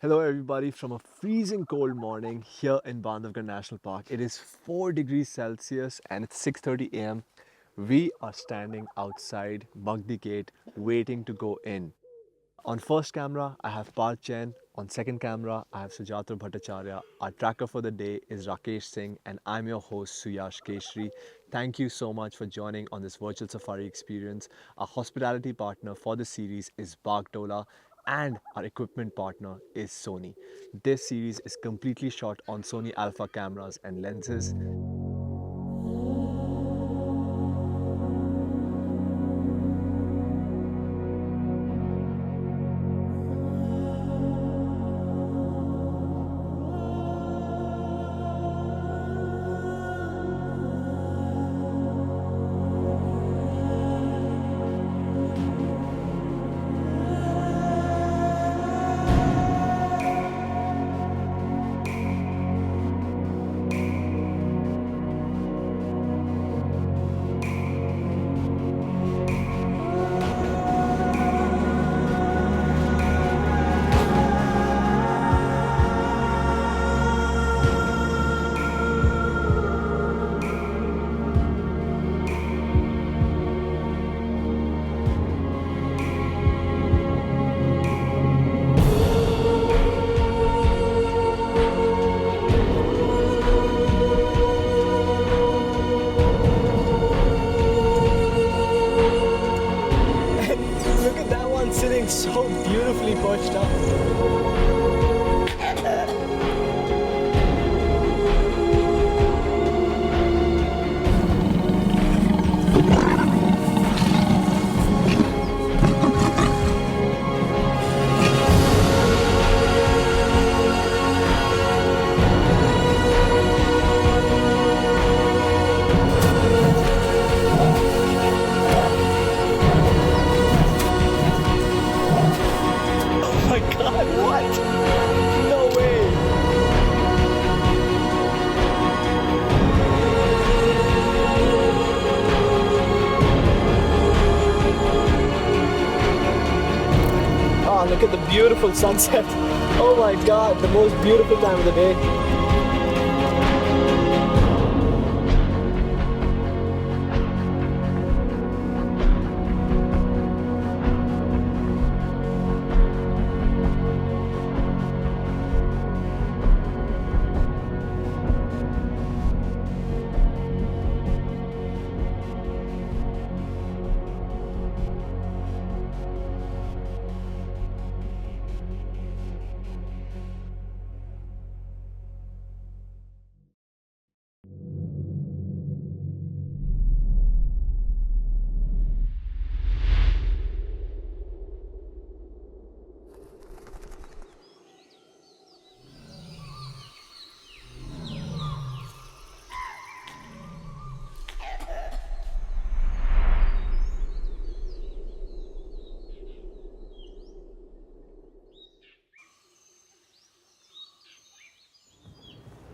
Hello everybody from a freezing cold morning here in Bandhavgarh National Park. It is 4 degrees Celsius and it's 6:30 a.m. We are standing outside Bugdi Gate waiting to go in. On first camera, I have Parth Jain. On second camera, I have Sujatro Bhattacharyya. Our tracker for the day is Rakesh Singh and I'm your host Suyash Keshri. Thank you so much for joining on this virtual safari experience. Our hospitality partner for the series is Bagdola and our equipment partner is Sony. This series is completely shot on Sony Alpha cameras and lenses. Look at that one sitting so beautifully perched up. Oh my god, what? No way. Oh, look at the beautiful sunset. Oh my god, the most beautiful time of the day.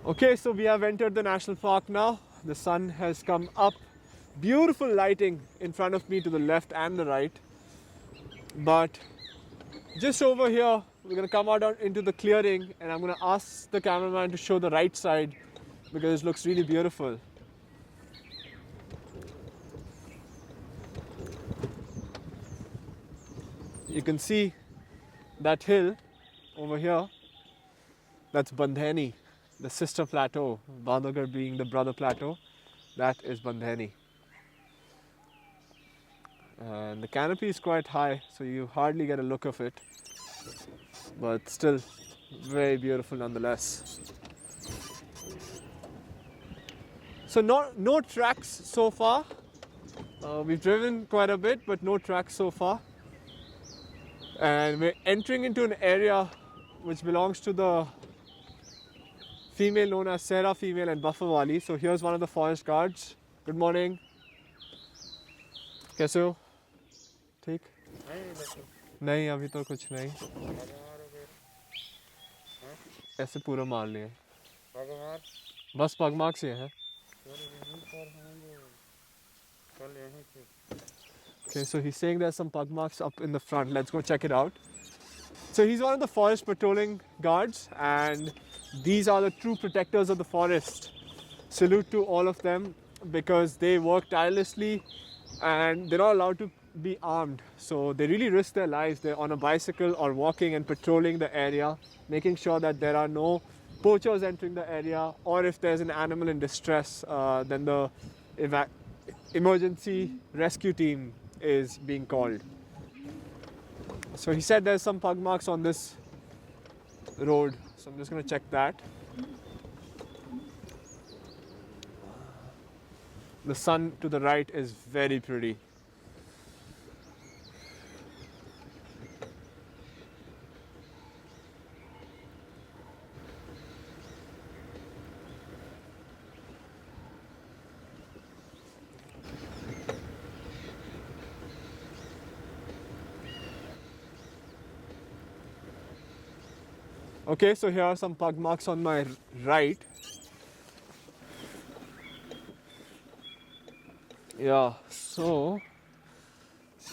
Okay, so we have entered the national park now. The sun has come up. Beautiful lighting in front of me to the left and the right. But just over here, we're gonna come out into the clearing and I'm gonna ask the cameraman to show the right side because it looks really beautiful. You can see that hill over here. That's Bandhani, the sister plateau. Bandhavgarh being the brother plateau. That is Bandhani. And the canopy is quite high, so you hardly get a look of it. But still, very beautiful nonetheless. So no tracks so far. We've driven quite a bit, but no tracks so far. And we're entering into an area which belongs to the female known as Sehra female and Buffer Wali. So here's one of the forest guards. Good morning. कैसे हो? ठीक? नहीं अभी तो कुछ नहीं. ऐसे पूरा मार लिए. बस पगमार्क से है. Okay, so he's saying there's some pug marks up in the front. Let's go check it out. So he's one of the forest patrolling guards, and these are the true protectors of the forest. Salute to all of them because they work tirelessly and they're not allowed to be armed. So they really risk their lives. They're on a bicycle or walking and patrolling the area, making sure that there are no poachers entering the area, or if there's an animal in distress, then the emergency rescue team is being called. So he said there's some pug marks on this road, so I'm just going to check that. The sun to the right is very pretty. Okay, so here are some pug marks on my right. Yeah, so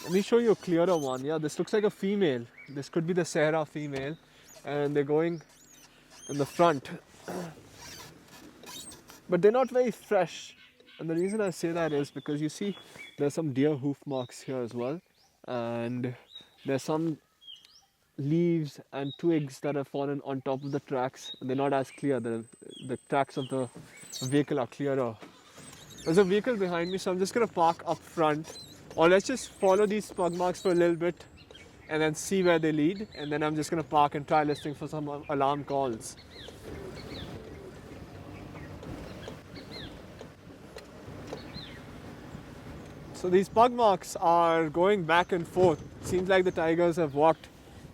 let me show you a clearer one. Yeah, this looks like a female. This could be the Sahara female, and they're going in the front. But they're not very fresh. And the reason I say that is because you see there's some deer hoof marks here as well. And there's some leaves and twigs that have fallen on top of the tracks. And they're not as clear. The tracks of the vehicle are clearer. There's a vehicle behind me, so I'm just going to park up front. Or let's just follow these pug marks for a little bit and then see where they lead. And then I'm just going to park and try listening for some alarm calls. So these pug marks are going back and forth. Seems like the tigers have walked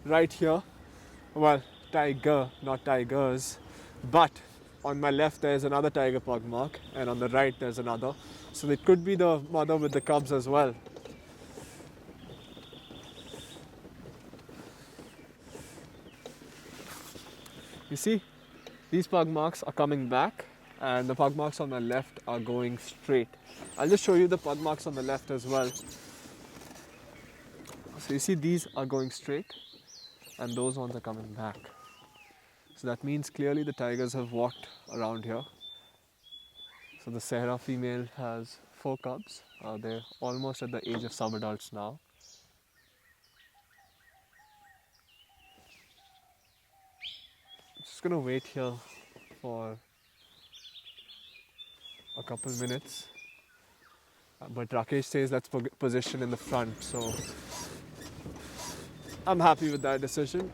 right here. Well, tiger, not tigers. But on my left there's another tiger pug mark, and on the right there's another. So it could be the mother with the cubs as well. You see, these pug marks are coming back, and the pug marks on my left are going straight. I'll just show you the pug marks on the left as well. So you see these are going straight and those ones are coming back. So that means clearly the tigers have walked around here. So the Sahara female has 4 cubs. They're almost at the age of sub-adults now. I'm just gonna wait here for a couple minutes. But Rakesh says let's position in the front, so I'm happy with that decision.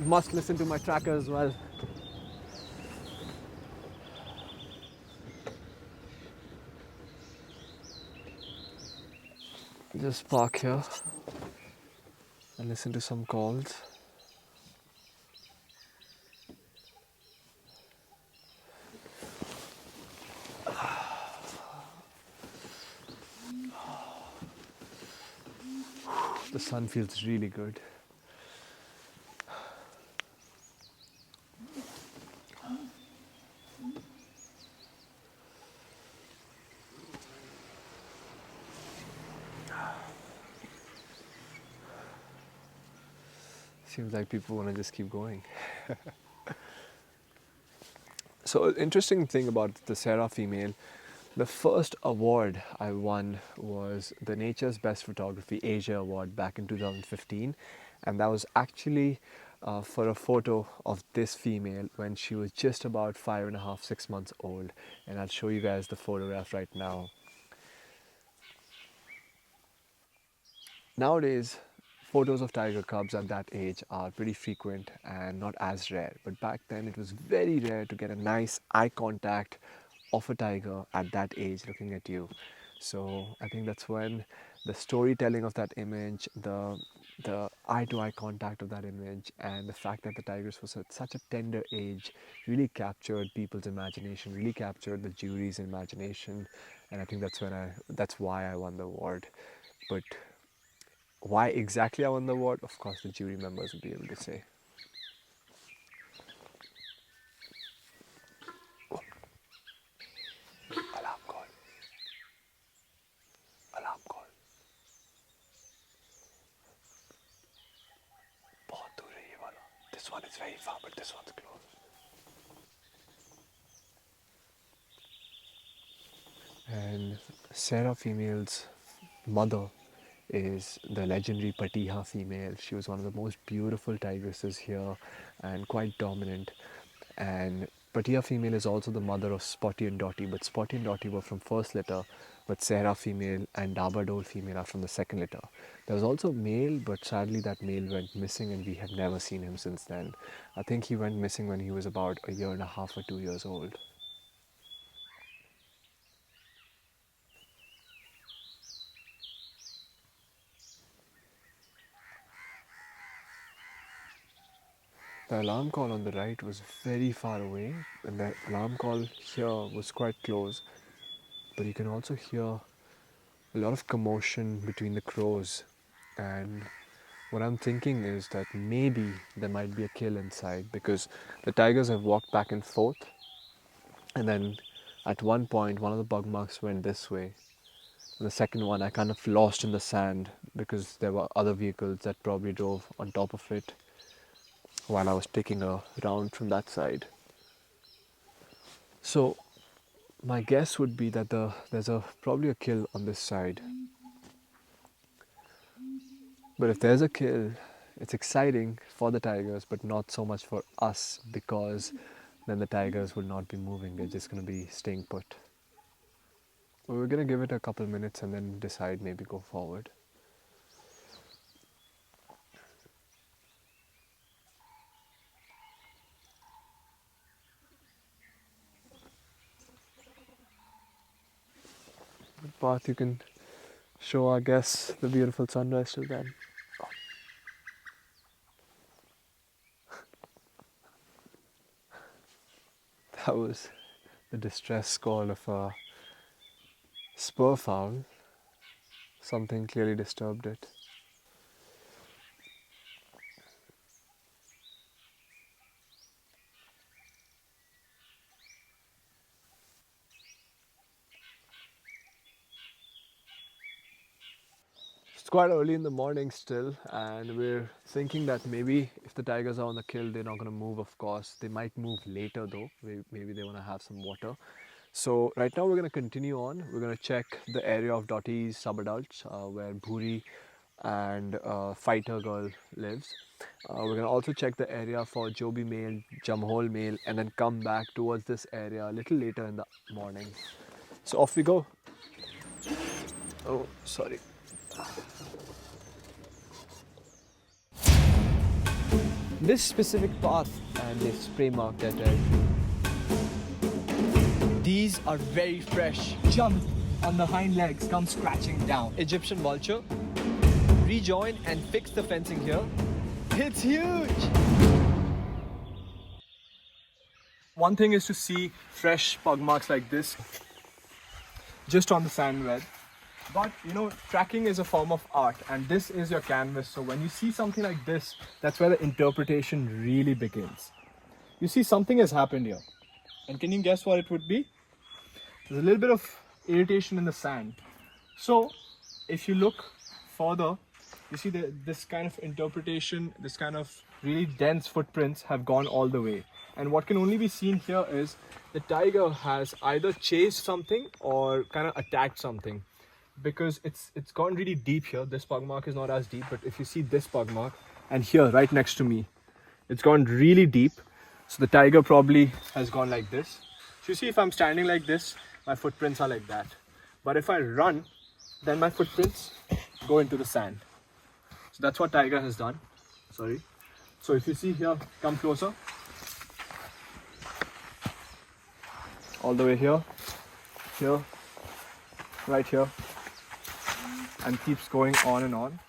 Must listen to my tracker as well. Just park here and listen to some calls. The sun feels really good. Seems like people want to just keep going. So, interesting thing about the Sahara female, the first award I won was the Nature's Best Photography Asia Award back in 2015, and that was actually for a photo of this female when she was just about 5.5, 6 months old, and I'll show you guys the photograph right now. Nowadays, photos of tiger cubs at that age are pretty frequent and not as rare, but back then it was very rare to get a nice eye contact of a tiger at that age looking at you. So I think that's when the storytelling of that image, the eye-to-eye contact of that image, and the fact that the tigers was at such a tender age really captured people's imagination, really captured the jury's imagination, and I think that's why I won the award. But why exactly I won the award, of course, the jury members will be able to say. Oh. Alarm call. Alarm call. one is very far, but this one's close. And Sarah female's mother is the legendary Patiha female. She was one of the most beautiful tigresses here and quite dominant. And Patiha female is also the mother of Spotty and Dotty, but Spotty and Dotty were from first litter, but Sarah female and Dabadole female are from the second litter. There was also a male, but sadly that male went missing and we have never seen him since then. I think he went missing when he was about a year and a half or 2 years old. The alarm call on the right was very far away, and the alarm call here was quite close. But you can also hear a lot of commotion between the crows. And what I'm thinking is that maybe there might be a kill inside because the tigers have walked back and forth. And then at one point, one of the bug marks went this way. And the second one, I kind of lost in the sand because there were other vehicles that probably drove on top of it while I was taking a round from that side. So my guess would be that there's probably a kill on this side. But if there's a kill, it's exciting for the tigers, but not so much for us because then the tigers will not be moving. They're just going to be staying put. But we're going to give it a couple minutes and then decide, maybe go forward. Parth, you can show our guests the beautiful sunrise till then. That was the distress call of a spur fowl. Something clearly disturbed it. It's quite early in the morning still, and we're thinking that maybe if the tigers are on the kill, they're not going to move, of course. They might move later though. Maybe they want to have some water. So right now we're going to continue on. We're going to check the area of Dotty's subadults where Bhuri and Fighter Girl lives. We're going to also check the area for Joby male, Jamhol male, and then come back towards this area a little later in the morning. So off we go. Oh, sorry. This specific path and this spray mark that These are very fresh. Jump on the hind legs, come scratching down. Egyptian vulture, rejoin and fix the fencing here. It's huge! One thing is to see fresh pug marks like this just on the sand bed. But you know, tracking is a form of art and this is your canvas. So when you see something like this, that's where the interpretation really begins. You see something has happened here. And can you guess what it would be? There's a little bit of irritation in the sand. So if you look further, you see this kind of interpretation, this kind of really dense footprints have gone all the way. And what can only be seen here is the tiger has either chased something or kind of attacked something. Because it's gone really deep here. This pug mark is not as deep, but if you see this pug mark and here right next to me, it's gone really deep. So the tiger probably has gone like this. So you see, if I'm standing like this, my footprints are like that. But if I run, then my footprints go into the sand. So that's what tiger has done. Sorry. So if you see here, come closer. All the way here, here, right here. And keeps going on and on.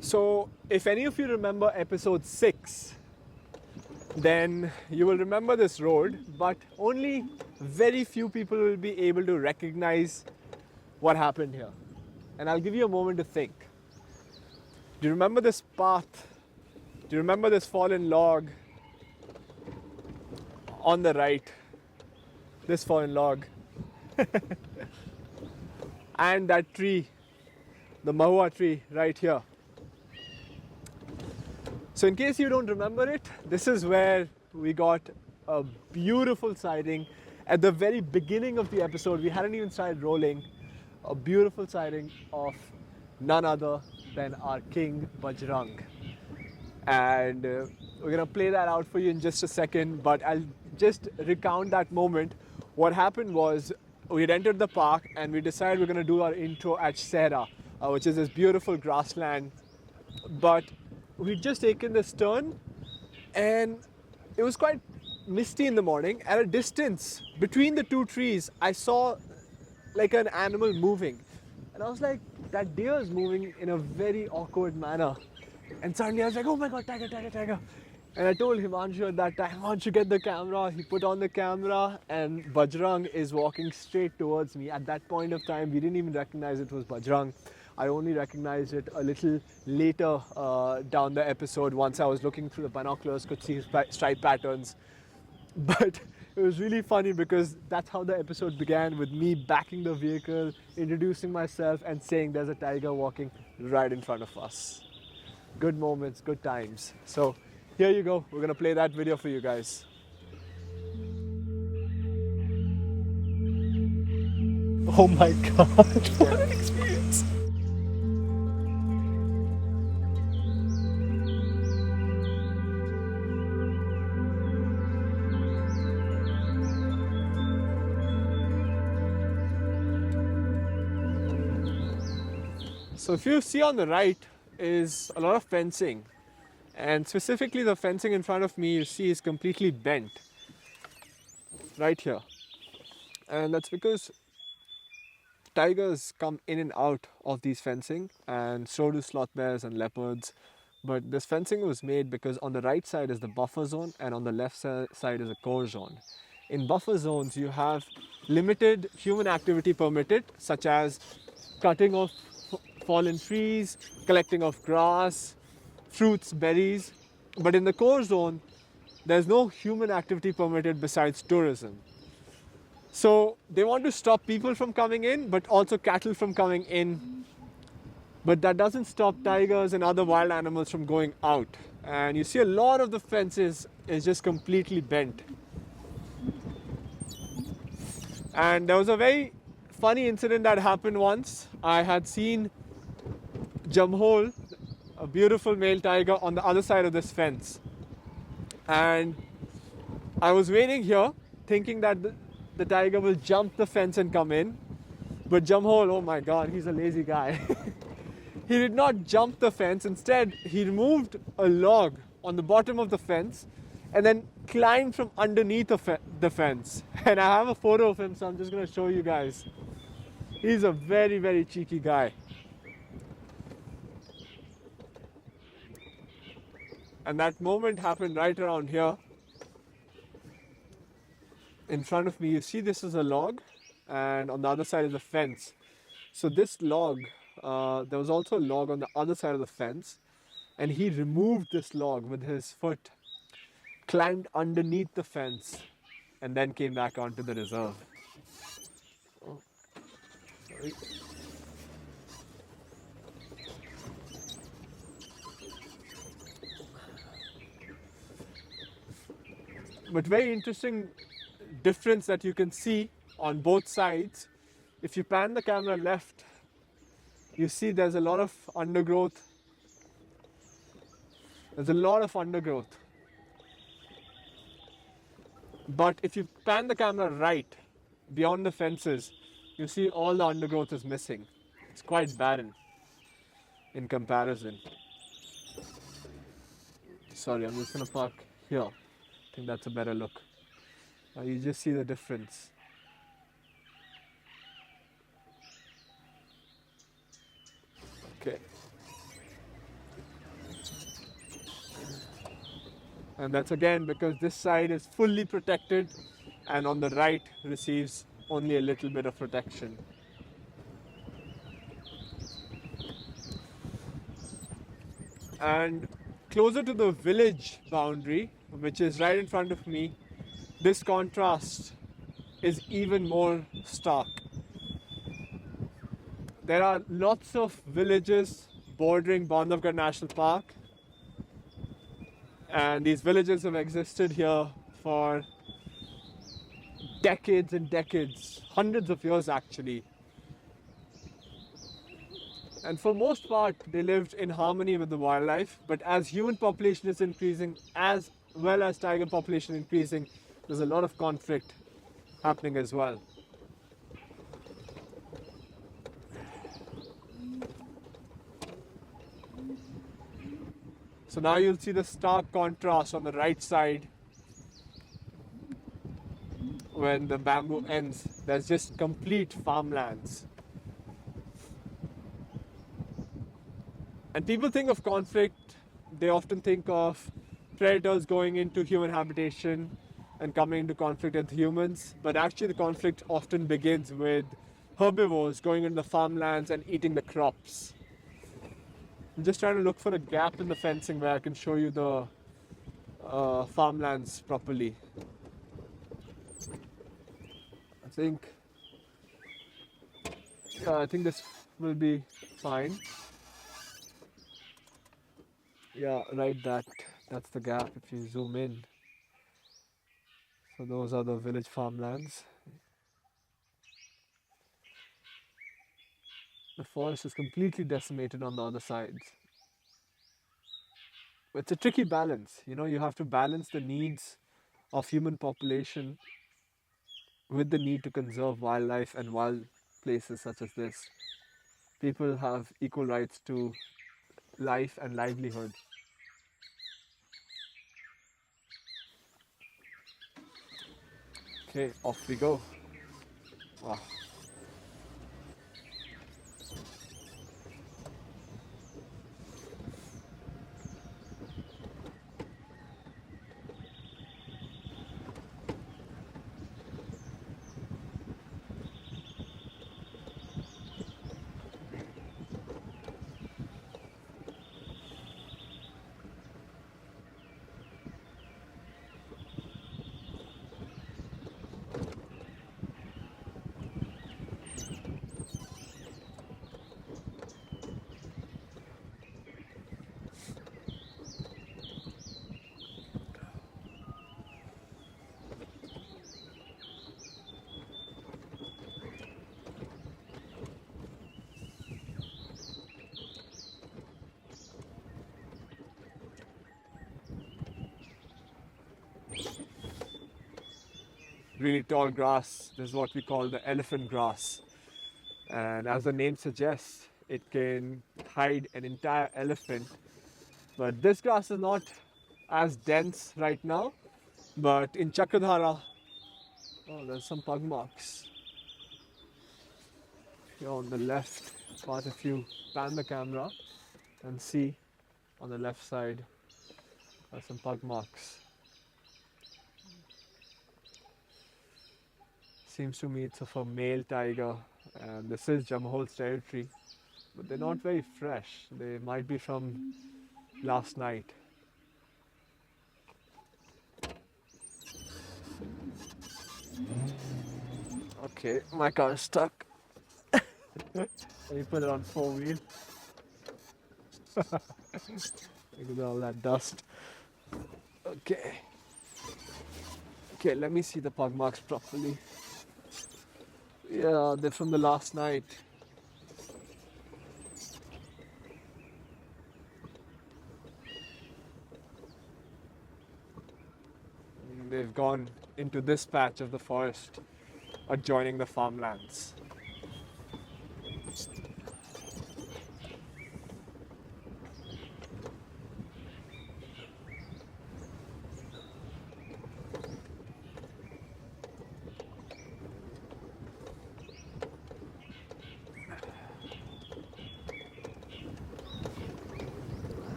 So if any of you remember episode 6, then you will remember this road, but only very few people will be able to recognize what happened here. And I'll give you a moment to think. Do you remember this path? Do you remember this fallen log on the right? This fallen log. And that tree, the mahua tree right here. So in case you don't remember it, this is where we got a beautiful sighting. At the very beginning of the episode, we hadn't even started rolling, a beautiful sighting of none other than our king Bajrang. And we're gonna play that out for you in just a second, but I'll just recount that moment. What happened was we had entered the park and we decided we're gonna do our intro at Sera, which is this beautiful grassland. But we'd just taken this turn and it was quite misty in the morning. At a distance between the two trees, I saw like an animal moving, and I was like, that deer is moving in a very awkward manner. And suddenly I was like, oh my god, tiger, tiger, tiger. And I told Himanshu at that time, why don't you get the camera? He put on the camera and Bajrang is walking straight towards me. At that point of time, we didn't even recognize it was Bajrang. I only recognized it a little later down the episode, once I was looking through the binoculars, could see his stripe patterns. But it was really funny because that's how the episode began, with me backing the vehicle, introducing myself and saying there's a tiger walking right in front of us. Good moments, good times. So here you go, we're gonna play that video for you guys. Oh my god, what an experience! So if you see on the right is a lot of fencing, and specifically the fencing in front of me you see is completely bent right here, and that's because tigers come in and out of these fencing, and so do sloth bears and leopards. But this fencing was made because on the right side is the buffer zone and on the left side is a core zone. In buffer zones you have limited human activity permitted, such as cutting of fallen trees, collecting of grass, fruits, berries. But in the core zone, there's no human activity permitted besides tourism. So they want to stop people from coming in, but also cattle from coming in. But that doesn't stop tigers and other wild animals from going out. And you see a lot of the fences is just completely bent. And there was a very funny incident that happened once. I had seen Jamhol, a beautiful male tiger, on the other side of this fence, and I was waiting here thinking that the tiger will jump the fence and come in, but Jamhol, oh my god, he's a lazy guy. He did not jump the fence. Instead, he removed a log on the bottom of the fence and then climbed from underneath the fence. And I have a photo of him, so I'm just going to show you guys. He's a very, very cheeky guy. And that moment happened right around here. In front of me, you see this is a log, and on the other side is a fence. So this log, there was also a log on the other side of the fence, and he removed this log with his foot, climbed underneath the fence, and then came back onto the reserve. Oh, sorry. But very interesting difference that you can see on both sides. If you pan the camera left, you see there's a lot of undergrowth. There's a lot of undergrowth. But if you pan the camera right, beyond the fences, you see all the undergrowth is missing. It's quite barren in comparison. Sorry, I'm just gonna park here. I think that's a better look. You just see the difference. Okay. And that's again because this side is fully protected and on the right receives only a little bit of protection. And closer to the village boundary, which is right in front of me, this contrast is even more stark. There are lots of villages bordering Bandhavgarh National Park, And these villages have existed here for decades and decades, hundreds of years actually. And for most part, they lived in harmony with the wildlife. But as human population is increasing, as well as tiger population increasing, there's a lot of conflict happening as well. So now you'll see the stark contrast on the right side. When the bamboo ends, there's just complete farmlands. And people think of conflict, they often think of predators going into human habitation and coming into conflict with humans. But actually, the conflict often begins with herbivores going into the farmlands and eating the crops. I'm just trying to look for a gap in the fencing where I can show you the farmlands properly. I think this will be fine. Yeah, right, that's the gap if you zoom in. So those are the village farmlands. The forest is completely decimated on the other sides. It's a tricky balance. You know, you have to balance the needs of human population with the need to conserve wildlife and wild places such as this. People have equal rights to life and livelihood. Okay, off we go. Wow. Really tall grass. This is what we call the elephant grass. And as the name suggests, it can hide an entire elephant. But this grass is not as dense right now. But in Chakradhara, oh, there's some pug marks. Here on the left, part if you pan the camera and see on the left side, there's some pug marks. Seems to me it's of a male tiger, and this is Jamhol's territory, but they're not very fresh. They might be from last night. Okay, my car is stuck. Let me put it on 4-wheel. Look at all that dust. Okay. Okay, let me see the pug marks properly. Yeah, they're from the last night. They've gone into this patch of the forest adjoining the farmlands.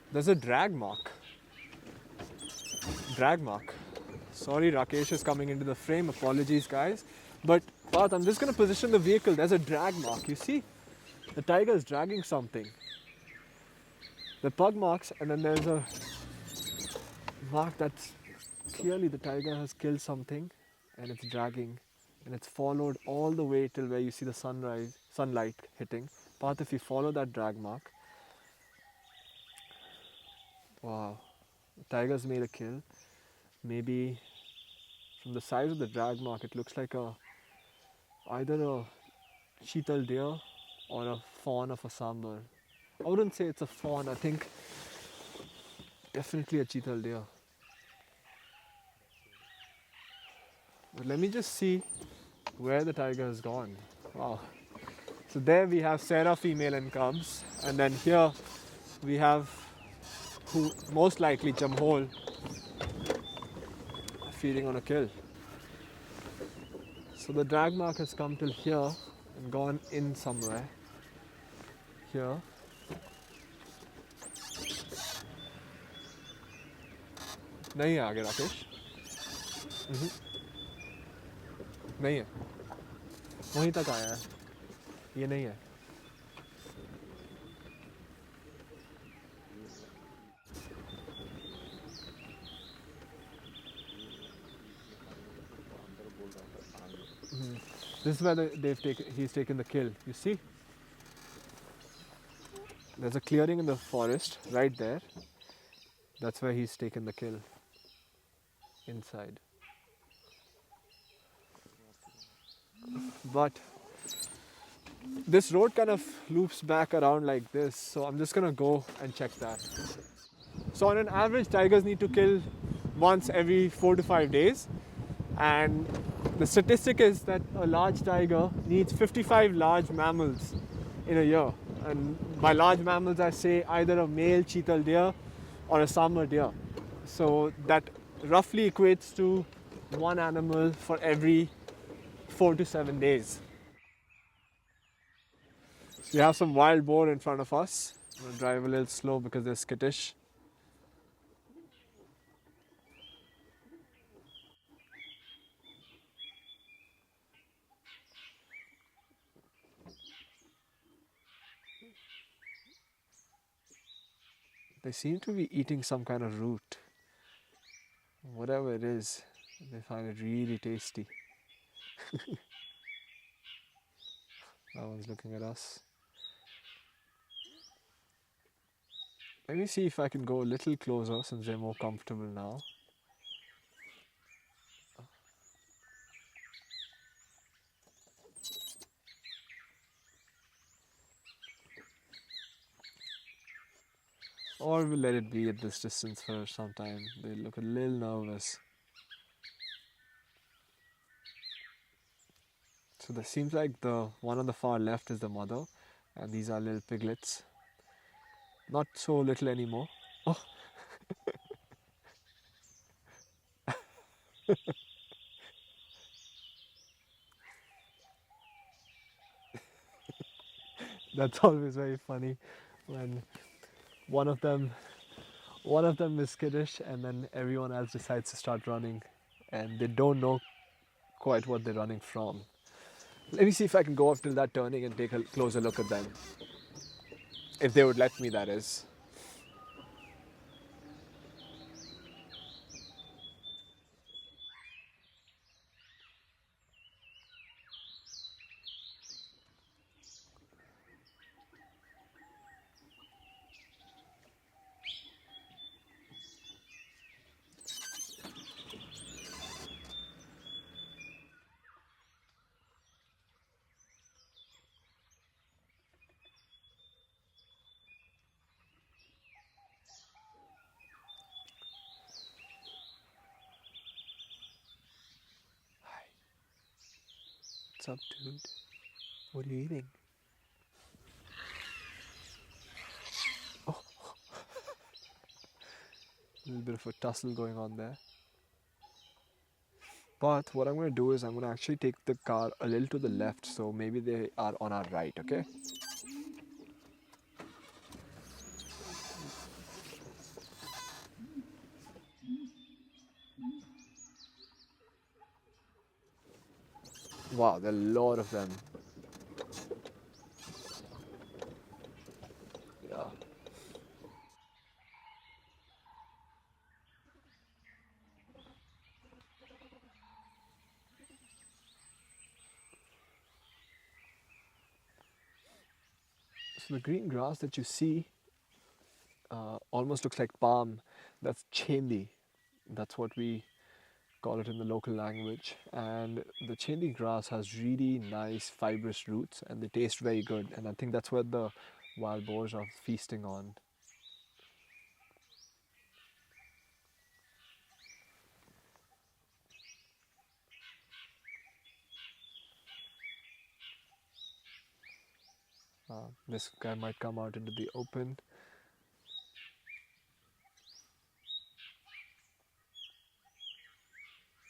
There's a drag mark. Drag mark. Sorry, Rakesh is coming into the frame. Apologies, guys. But Parth, I'm just going to position the vehicle. There's a drag mark. You see? The tiger is dragging something. The pug marks, and then there's a mark that's clearly the tiger has killed something, and it's dragging, and it's followed all the way till where you see the sunlight hitting. Parth, if you follow that drag mark, wow, the tiger's made a kill. Maybe from the size of the drag mark, it looks like either a cheetal deer or a fawn of a sambar. I wouldn't say it's a fawn. I think definitely a cheetal deer. But let me just see where the tiger has gone. Wow. So there we have Sarah female and cubs, and then here we have who most likely Jamhol feeding on a kill. So the drag mark has come till here and gone in somewhere. Here. नहीं है आगे राकेश नहीं है वहीं तक आया है ये नहीं है This is where he's taken the kill. You see? There's a clearing in the forest right there. That's where he's taken the kill. Inside. But this road kind of loops back around like this, so I'm just gonna go and check that. So on an average, tigers need to kill once every 4 to 5 days, and the statistic is that a large tiger needs 55 large mammals in a year. And by large mammals, I say either a male cheetal deer or a sambar deer. So that roughly equates to one animal for every 4 to 7 days. So we have some wild boar in front of us. I'm going to drive a little slow because they're skittish. They seem to be eating some kind of root. Whatever it is, they find it really tasty. That one's looking at us. Let me see if I can go a little closer since they're more comfortable now. Or we'll let it be at this distance for some time. They look a little nervous. So there seems like the one on the far left is the mother, and these are little piglets. Not so little anymore. Oh. That's always very funny when one of them is skittish and then everyone else decides to start running and they don't know quite what they're running from. Let me see if I can go up till that turning and take a closer look at them. If they would let me, that is. What's up, dude? What are you eating? Oh. A little bit of a tussle going on there. But what I'm going to do is I'm going to actually take the car a little to the left, so maybe they are on our right, okay? Wow, there are a lot of them. Yeah. So the green grass that you see almost looks like palm. That's chendi. That's what we call it in the local language. And the chendi grass has really nice fibrous roots and they taste very good. And I think that's what the wild boars are feasting on. This guy might come out into the open.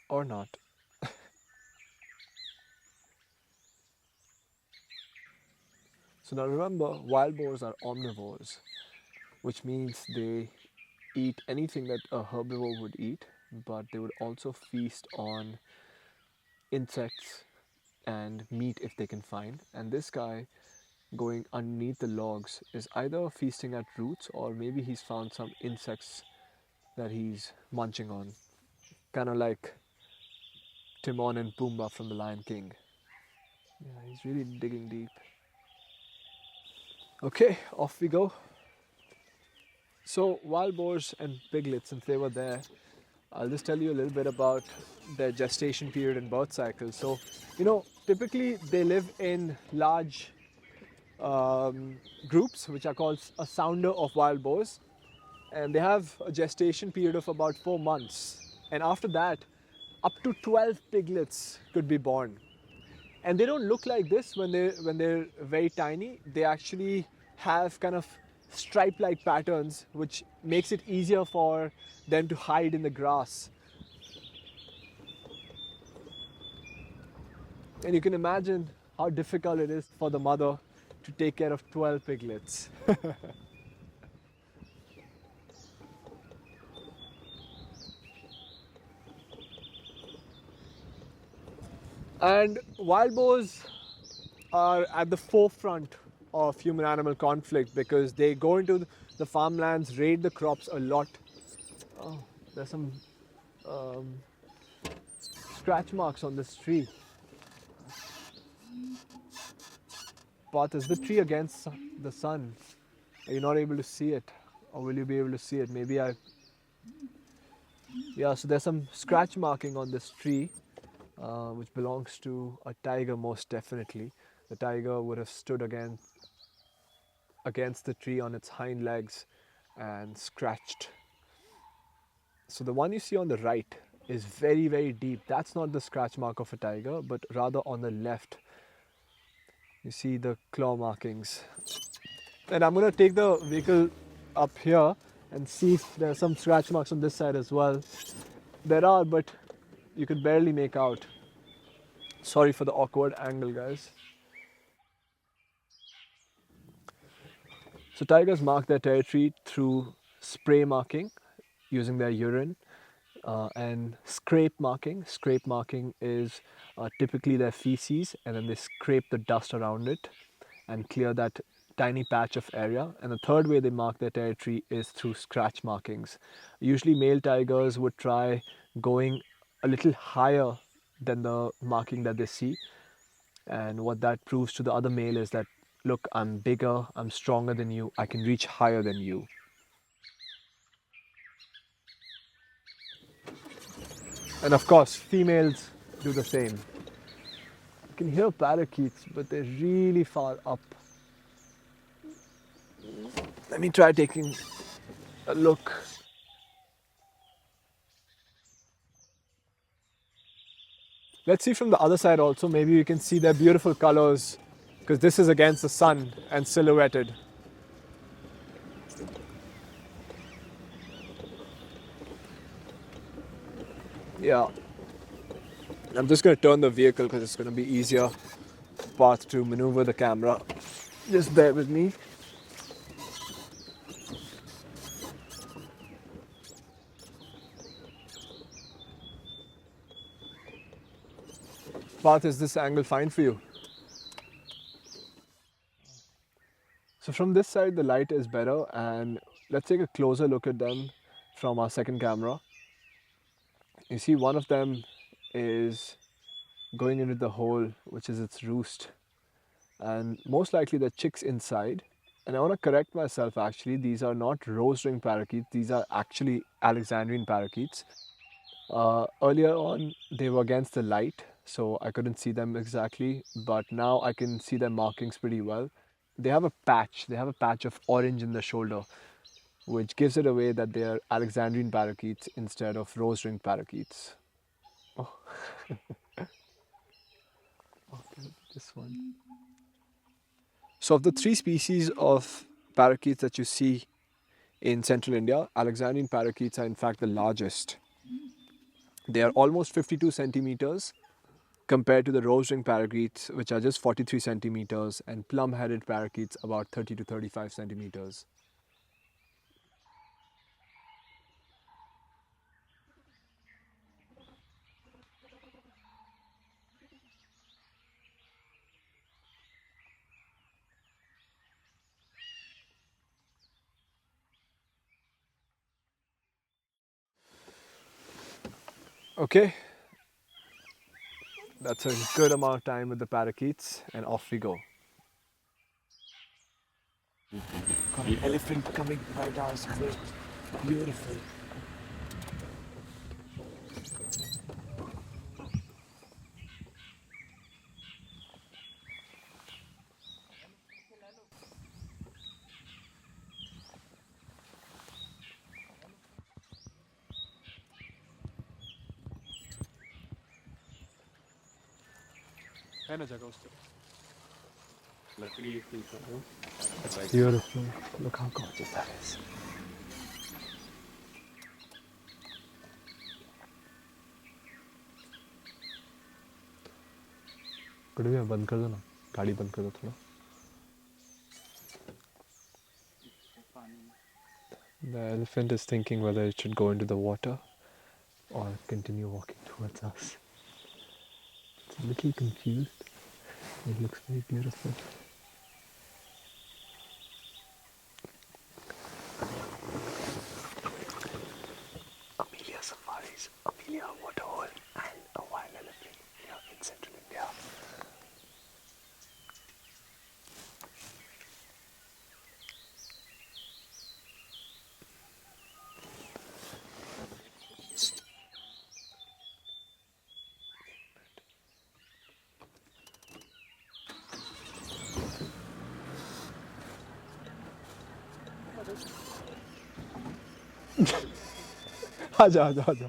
Or not. So now remember, wild boars are omnivores, which means they eat anything that a herbivore would eat, but they would also feast on insects and meat if they can find. And this guy going underneath the logs is either feasting at roots or maybe he's found some insects that he's munching on. Kind of like Timon and Pumbaa from The Lion King. Yeah, he's really digging deep. Okay, off we go. So wild boars and piglets, since they were there, I'll just tell you a little bit about their gestation period and birth cycle. So, typically they live in large groups, which are called a sounder of wild boars, and they have a gestation period of about 4 months. And after that, up to 12 piglets could be born. And they don't look like this when they're very tiny. They actually have kind of stripe-like patterns, which makes it easier for them to hide in the grass. And you can imagine how difficult it is for the mother to take care of 12 piglets. And wild boars are at the forefront of human-animal conflict because they go into the farmlands, raid the crops a lot. Oh, there's some scratch marks on this tree. Parth, is the tree against the sun? Are you not able to see it? Or will you be able to see it? Yeah, so there's some scratch marking on this tree, which belongs to a tiger most definitely. The tiger would have stood against the tree on its hind legs and scratched. So the one you see on the right is very, very deep. That's not the scratch mark of a tiger, but rather on the left. You see the claw markings. And I'm going to take the vehicle up here and see if there are some scratch marks on this side as well. There are, but you could barely make out. Sorry for the awkward angle, guys. So tigers mark their territory through spray marking using their urine and scrape marking. Scrape marking is typically their feces, and then they scrape the dust around it and clear that tiny patch of area. And the third way they mark their territory is through scratch markings. Usually male tigers would try going a little higher than the marking that they see, and what that proves to the other male is that, look, I'm bigger, I'm stronger than you, I can reach higher than you. And of course, females do the same. You can hear parakeets, but they're really far up. Let me try taking a look. Let's see from the other side also. Maybe you can see their beautiful colors, because this is against the sun and silhouetted. Yeah. I'm just going to turn the vehicle because it's going to be easier path to maneuver the camera. Just bear with me. Parth, is this angle fine for you? So from this side the light is better, and let's take a closer look at them from our second camera. You see one of them is going into the hole, which is its roost, and most likely the chicks inside, And I want to correct myself actually, these are not rose ring parakeets, these are actually Alexandrian parakeets. Earlier on, they were against the light, so I couldn't see them exactly, but now I can see their markings pretty well. They have a patch of orange in the shoulder, which gives it away that they are Alexandrian parakeets instead of rose ring parakeets. Oh, okay, this one. So, of the three species of parakeets that you see in central India, Alexandrian parakeets are in fact the largest. They are almost 52 centimeters compared to the rose ring parakeets, which are just 43 centimeters, and plum headed parakeets about 30 to 35 centimeters. Okay, that's a good amount of time with the parakeets, and off we go. Got an elephant coming right our way. Beautiful. है ना जगह उस तरफ लकड़ी की It's beautiful. Look how gorgeous that is. कड़ी में बंद कर दो ना गाड़ी बंद कर दो थोड़ा The elephant is thinking whether it should go into the water or continue walking towards us. It's a little confused. It looks very beautiful. Ameliya safaris, Ameliya waterhole, and a wild elephant here in central India. आजा आजा आजा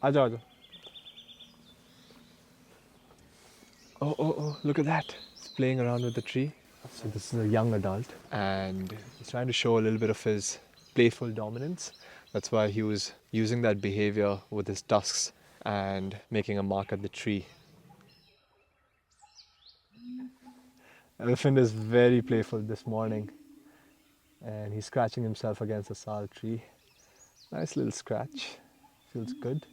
आजा आजा oh, look at that. It's playing around with the tree. So this is a young adult and he's trying to show a little bit of his playful dominance. That's why he was using that behavior with his tusks and making a mark at the tree. Elephant is very playful this morning and he's scratching himself against a sal tree. Nice little scratch. Feels good.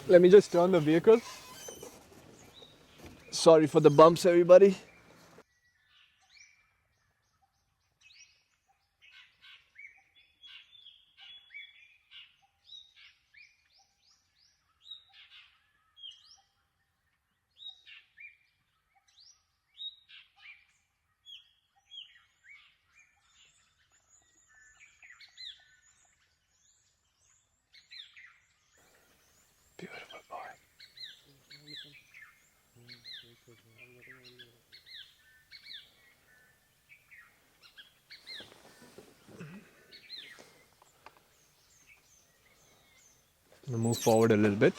Let me just turn the vehicle. Sorry for the bumps, everybody. Beautiful boy. I'm gonna move forward a little bit.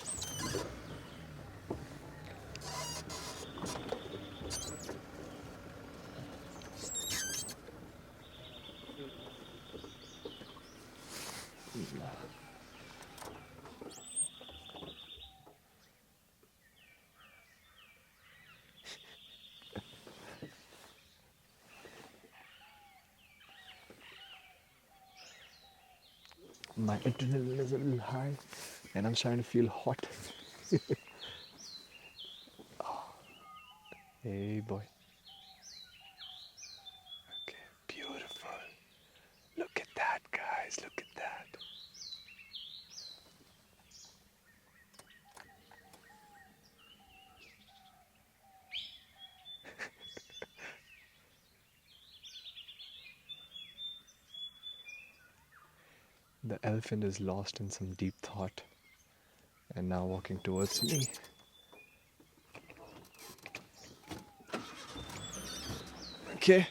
My adrenaline is a little high and I'm starting to feel hot. Hey boy. Okay, beautiful. Look at that, guys. Look at that. The elephant is lost in some deep thought and now walking towards me. Okay, I'm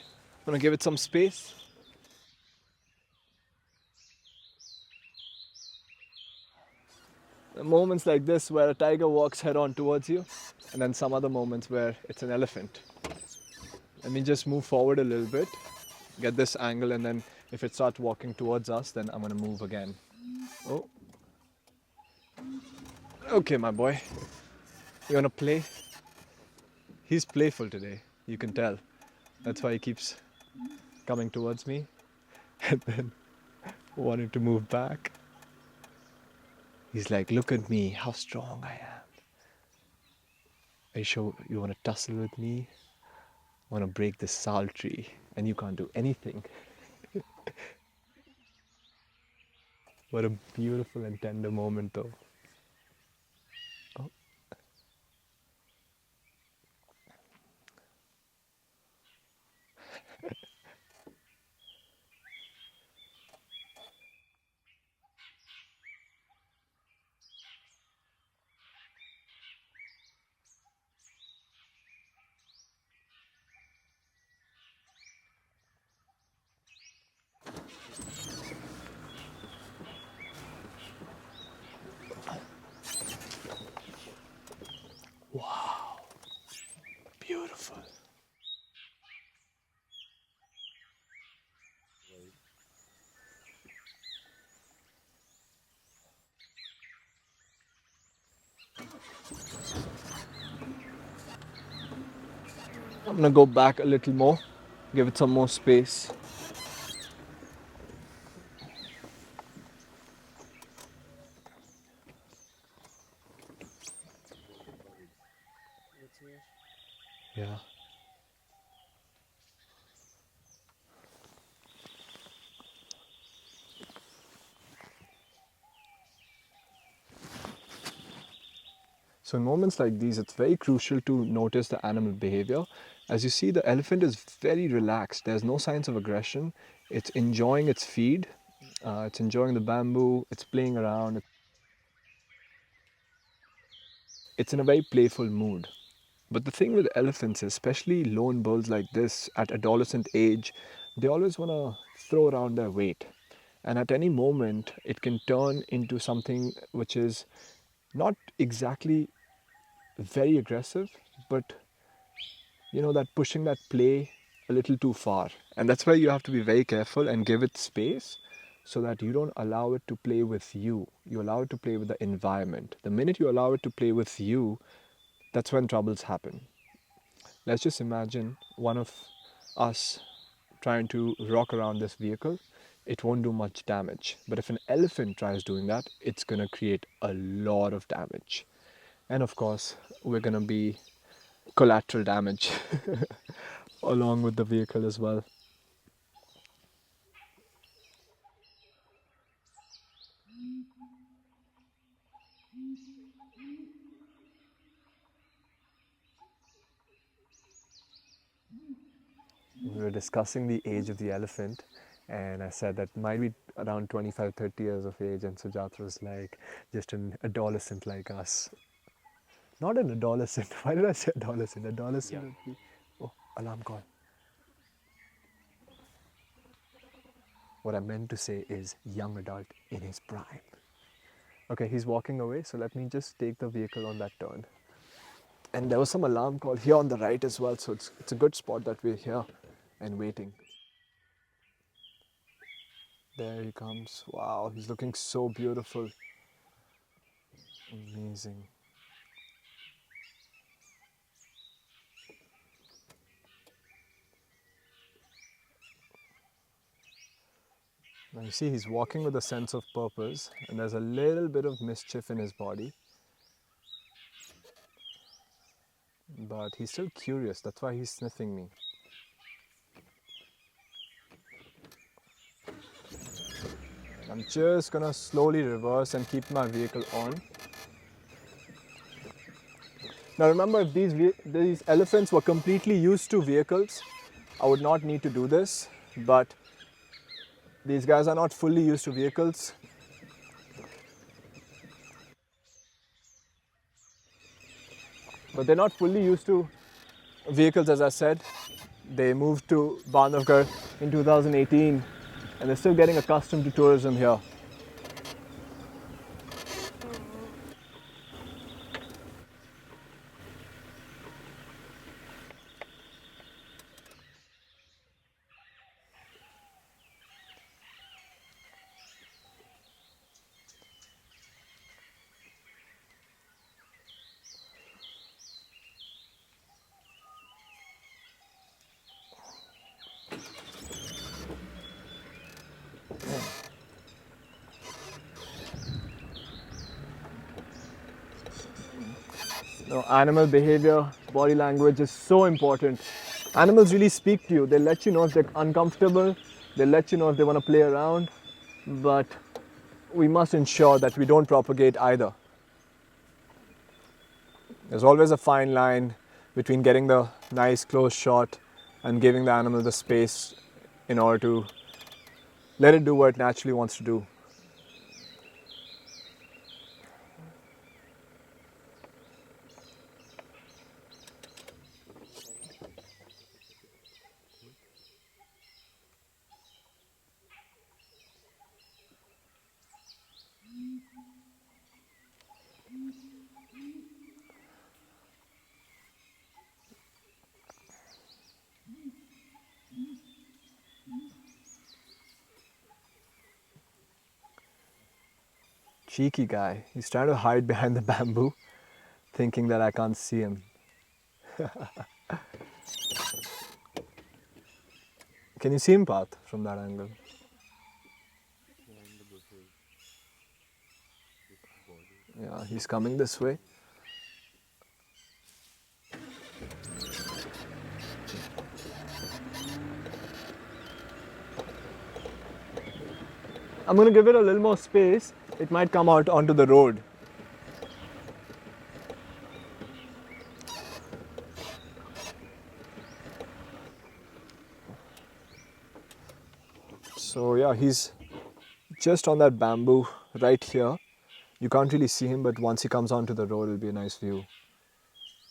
gonna give it some space. Moments like this where a tiger walks head on towards you, and then some other moments where it's an elephant. Let me just move forward a little bit, get this angle, and then if it starts walking towards us, then I'm gonna move again. Oh. Okay, my boy. You wanna play? He's playful today, you can tell. That's why he keeps coming towards me and then wanting to move back. He's like, look at me, how strong I am. Are you sure you want to tussle with me? I want to break this sal tree and you can't do anything. What a beautiful and tender moment though. Oh. Wow, beautiful. I'm gonna go back a little more, give it some more space. Yeah. So in moments like these, it's very crucial to notice the animal behavior. As you see, the elephant is very relaxed. There's no signs of aggression. It's enjoying its feed. It's enjoying the bamboo. It's playing around. It's in a very playful mood. But the thing with elephants, especially lone bulls like this at adolescent age, they always want to throw around their weight. And at any moment, it can turn into something which is not exactly very aggressive, but that pushing that play a little too far. And that's why you have to be very careful and give it space so that you don't allow it to play with you. You allow it to play with the environment. The minute you allow it to play with you, that's when troubles happen. Let's just imagine one of us trying to rock around this vehicle. It won't do much damage. But if an elephant tries doing that, it's going to create a lot of damage. And of course, we're going to be collateral damage along with the vehicle as well. We were discussing the age of the elephant, and I said that might be around 25, 30 years of age, and Sujatro was like just an adolescent like us. Not an adolescent. Why did I say adolescent? Adolescent would be. Oh, alarm call. What I meant to say is young adult in his prime. Okay, he's walking away, so let me just take the vehicle on that turn. And there was some alarm call here on the right as well, so it's a good spot that we're here and waiting. There he comes. Wow, he's looking so beautiful. Amazing. Now you see he's walking with a sense of purpose, and there's a little bit of mischief in his body. But he's still curious, that's why he's sniffing me. I'm just gonna slowly reverse and keep my vehicle on. Now remember, if these elephants were completely used to vehicles, I would not need to do this, but these guys are not fully used to vehicles. But they're not fully used to vehicles, as I said. They moved to Bandhavgarh in 2018 and they're still getting accustomed to tourism here. Animal behavior, body language is so important. Animals really speak to you. They let you know if they're uncomfortable, they let you know if they want to play around, but we must ensure that we don't propagate either. There's always a fine line between getting the nice close shot and giving the animal the space in order to let it do what it naturally wants to do. Cheeky guy. He's trying to hide behind the bamboo, thinking that I can't see him. Can you see him, Parth, from that angle? Yeah, he's coming this way. I'm going to give it a little more space. It might come out onto the road. So yeah, he's just on that bamboo right here. You can't really see him, but once he comes onto the road, it'll be a nice view.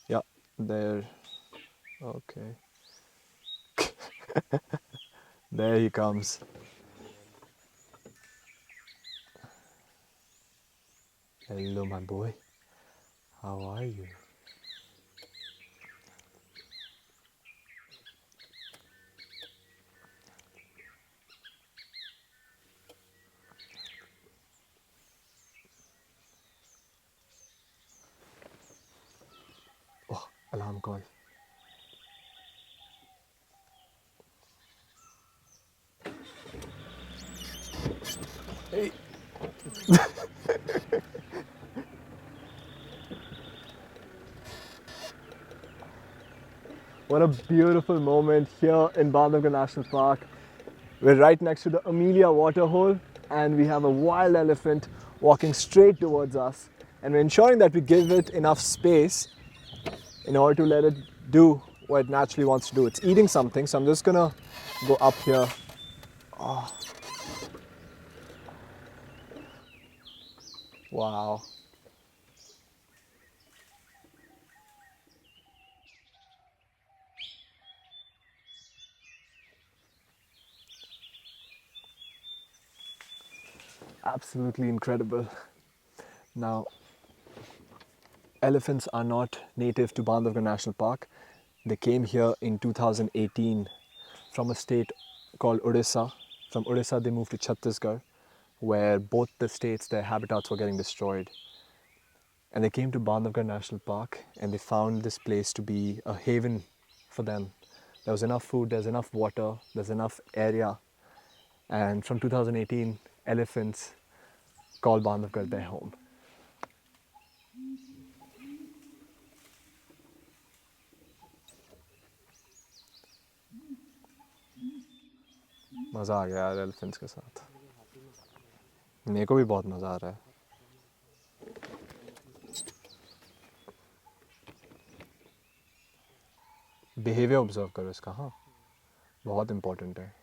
Yeah, there. Okay. There he comes. Hello, my boy. How are you? Oh, alarm call. Hey. What a beautiful moment here in Bandhavgarh National Park. We're right next to the Ameliya waterhole and we have a wild elephant walking straight towards us, and we're ensuring that we give it enough space in order to let it do what it naturally wants to do. It's eating something, so I'm just gonna go up here. Oh. Wow. Absolutely incredible. Now, elephants are not native to Bandhavgarh National Park. They came here in 2018 from a state called Odisha. From Odisha, they moved to Chhattisgarh, where both the states, their habitats were getting destroyed. And they came to Bandhavgarh National Park and they found this place to be a haven for them. There was enough food, there's enough water, there's enough area. And from 2018, elephants call Bandhavgarh their home. मज़ा आ गया यार elephants के साथ. मेरे को भी बहुत मज़ा आ रहा है. बिहेवियर ऑब्जर्व करो इसका. हाँ, बहुत इम्पोर्टेंट है.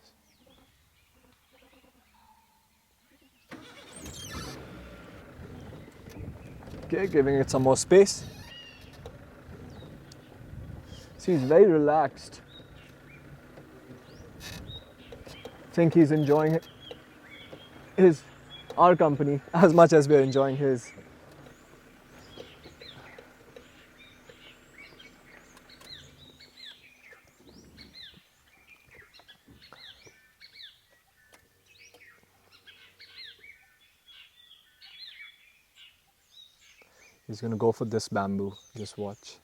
Okay, giving it some more space. See, he's very relaxed. I think he's enjoying our company as much as we're enjoying his. He's gonna go for this bamboo. Just watch.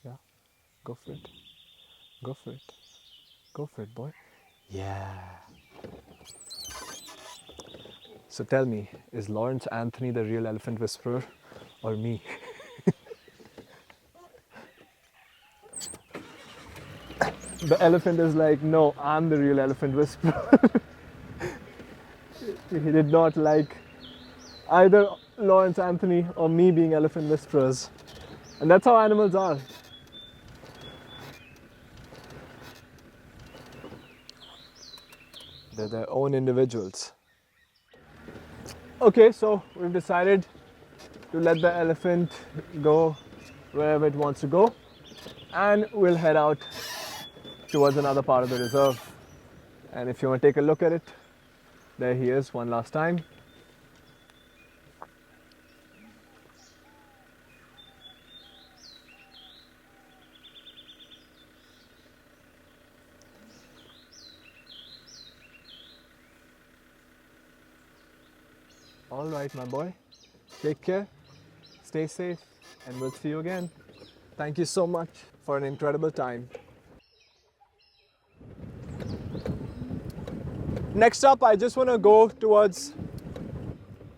Yeah, go for it. Go for it. Go for it, boy. Yeah. So tell me, is Lawrence Anthony the real elephant whisperer or me? The elephant is like, no, I'm the real elephant whisperer. He did not like either Lawrence Anthony or me being elephant whisperers. And that's how animals are. They're their own individuals. Okay, so we've decided to let the elephant go wherever it wants to go, and we'll head out towards another part of the reserve. And if you want to take a look at it, there he is one last time. All right, my boy. Take care, stay safe, and we'll see you again. Thank you so much for an incredible time. Next up, I just want to go towards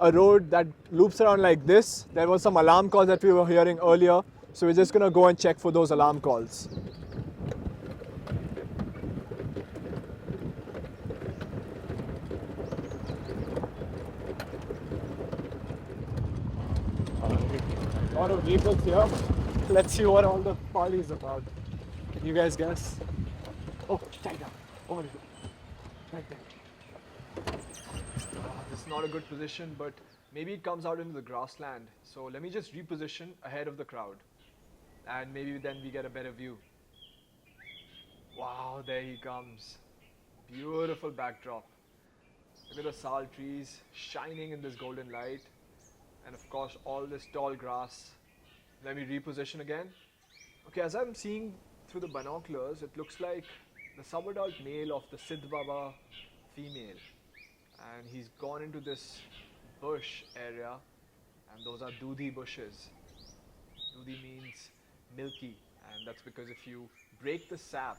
a road that loops around like this. There was some alarm calls that we were hearing earlier, so we're just going to go and check for those alarm calls. A lot of vehicles here. Let's see what all the party is about. Can you guys guess? Oh, right down. Over here. Right there. This is not a good position, but maybe it comes out into the grassland. So let me just reposition ahead of the crowd. And maybe then we get a better view. Wow, there he comes. Beautiful backdrop. Look at the sal trees shining in this golden light. And of course, all this tall grass. Let me reposition again. Okay, as I'm seeing through the binoculars, it looks like the subadult male of the Siddh Baba female. And he's gone into this bush area, and those are dudhi bushes. Dudhi means milky, and that's because if you break the sap,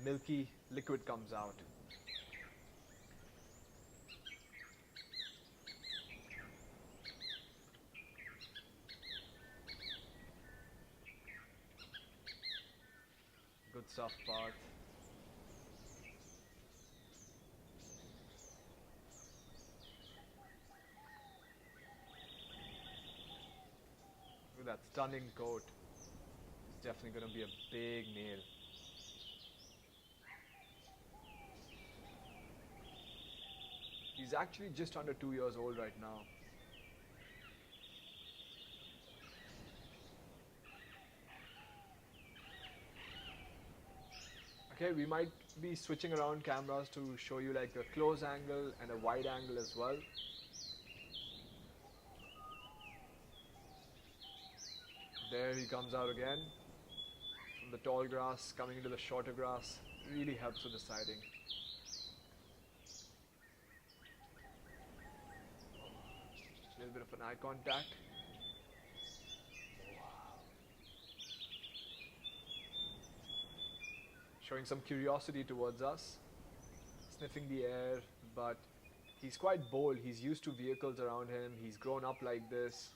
milky liquid comes out. Good stuff, Parth. Look at that stunning coat. It's definitely going to be a big male. He's actually just under 2 years old right now. Okay, we might be switching around cameras to show you like a close angle and a wide angle as well. There he comes out again from the tall grass, coming into the shorter grass. Really helps with the sighting. A little bit of an eye contact. Showing some curiosity towards us, sniffing the air, but he's quite bold. He's used to vehicles around him. He's grown up like this.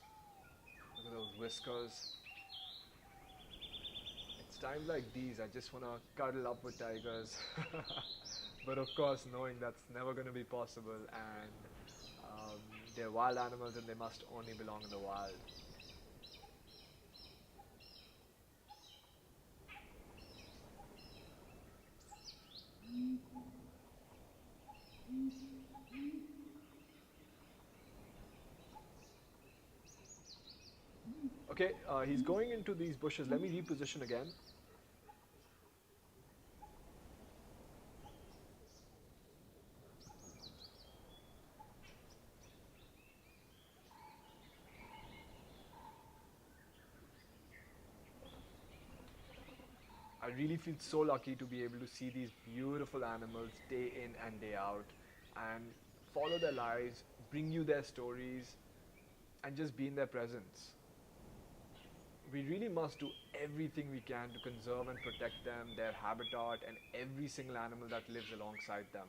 Look at those whiskers. It's times like these I just want to cuddle up with tigers. But of course, knowing that's never going to be possible, and they're wild animals and they must only belong in the wild. Okay, he's going into these bushes. Let me reposition again. I really feel so lucky to be able to see these beautiful animals day in and day out and follow their lives, bring you their stories, and just be in their presence. We really must do everything we can to conserve and protect them, their habitat, and every single animal that lives alongside them.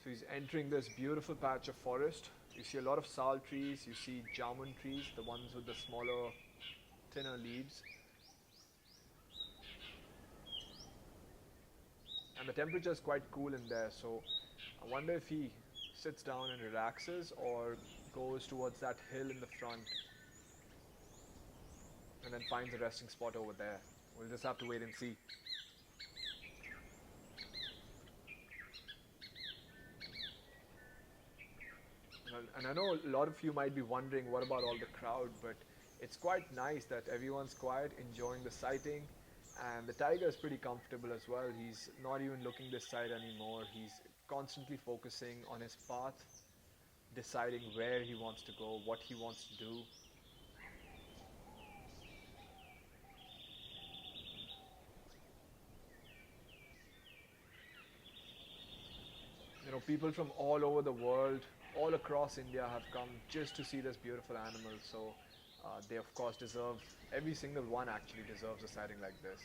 So he's entering this beautiful patch of forest. You see a lot of sal trees, you see jamun trees, the ones with the smaller, thinner leaves. And the temperature is quite cool in there, so I wonder if he sits down and relaxes or goes towards that hill in the front and then finds a resting spot over there. We'll just have to wait and see. And I know a lot of you might be wondering what about all the crowd, but it's quite nice that everyone's quiet, enjoying the sighting, and the tiger is pretty comfortable as well. He's not even looking this side anymore. He's constantly focusing on his path, deciding where he wants to go, what he wants to do. You know, people from all over the world, all across India have come just to see this beautiful animal. So they of course deserve, every single one actually deserves a sighting like this.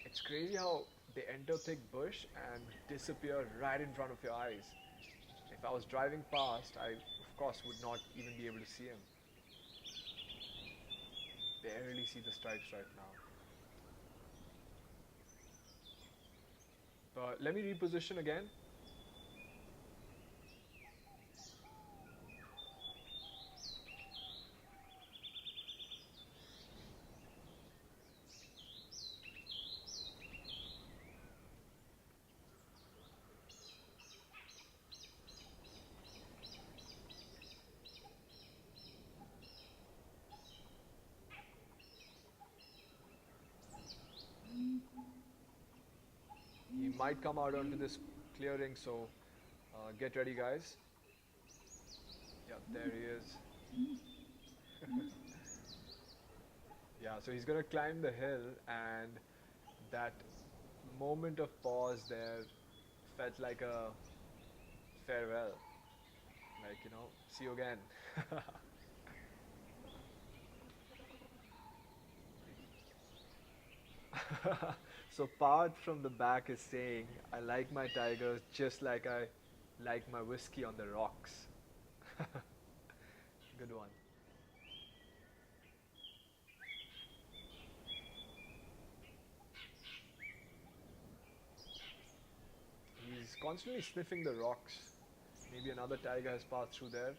It's crazy how they enter thick bush and disappear right in front of your eyes. If I was driving past, I of course would not even be able to see him. Barely see the stripes right now. But let me reposition again. He might come out onto this clearing, so get ready, guys. Yeah, there he is. Yeah, so he's gonna climb the hill, and that moment of pause there felt like a farewell. Like, you know, see you again. So Parth from the back is saying, I like my tigers just like I like my whiskey on the rocks. Good one. He's constantly sniffing the rocks. Maybe another tiger has passed through there.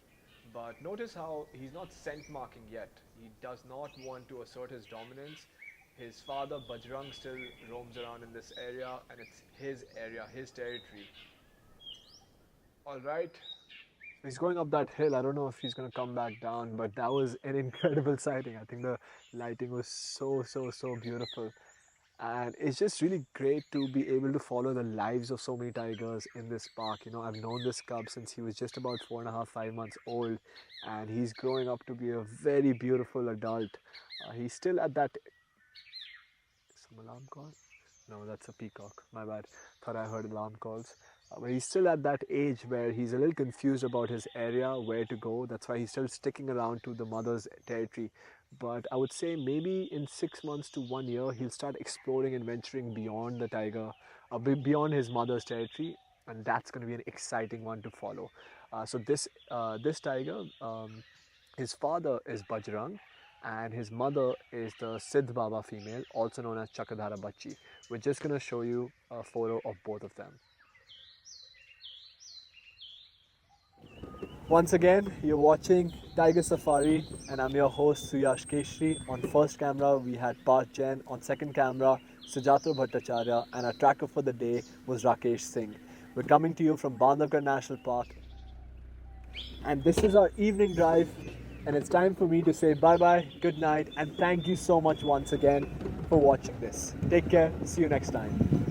But notice how he's not scent marking yet. He does not want to assert his dominance. His father Bajrang still roams around in this area, and it's his area, his territory. All right. He's going up that hill. I don't know if he's going to come back down, but that was an incredible sighting. I think the lighting was so beautiful. And it's just really great to be able to follow the lives of so many tigers in this park. You know, I've known this cub since he was just about 4.5, 5 months old, and he's growing up to be a very beautiful adult. He's still at that. Some alarm call? No, that's a peacock. My bad. Thought I heard alarm calls. But he's still at that age where he's a little confused about his area, where to go. That's why he's still sticking around to the mother's territory. But I would say maybe in 6 months to 1 year, he'll start exploring and venturing beyond the tiger, beyond his mother's territory, and that's going to be an exciting one to follow. So this tiger, his father is Bajrang, and his mother is the Siddh Baba female, also known as Chakadhara Bachi. We're just going to show you a photo of both of them. Once again, you're watching Tiger Safari, and I'm your host Suyash Keshri. On first camera, we had Parth Jain. On second camera, Sujatro Bhattacharyya, and our tracker for the day was Rakesh Singh. We're coming to you from Bandhavgarh National Park, and this is our evening drive. And it's time for me to say bye bye, good night, and thank you so much once again for watching this. Take care, see you next time.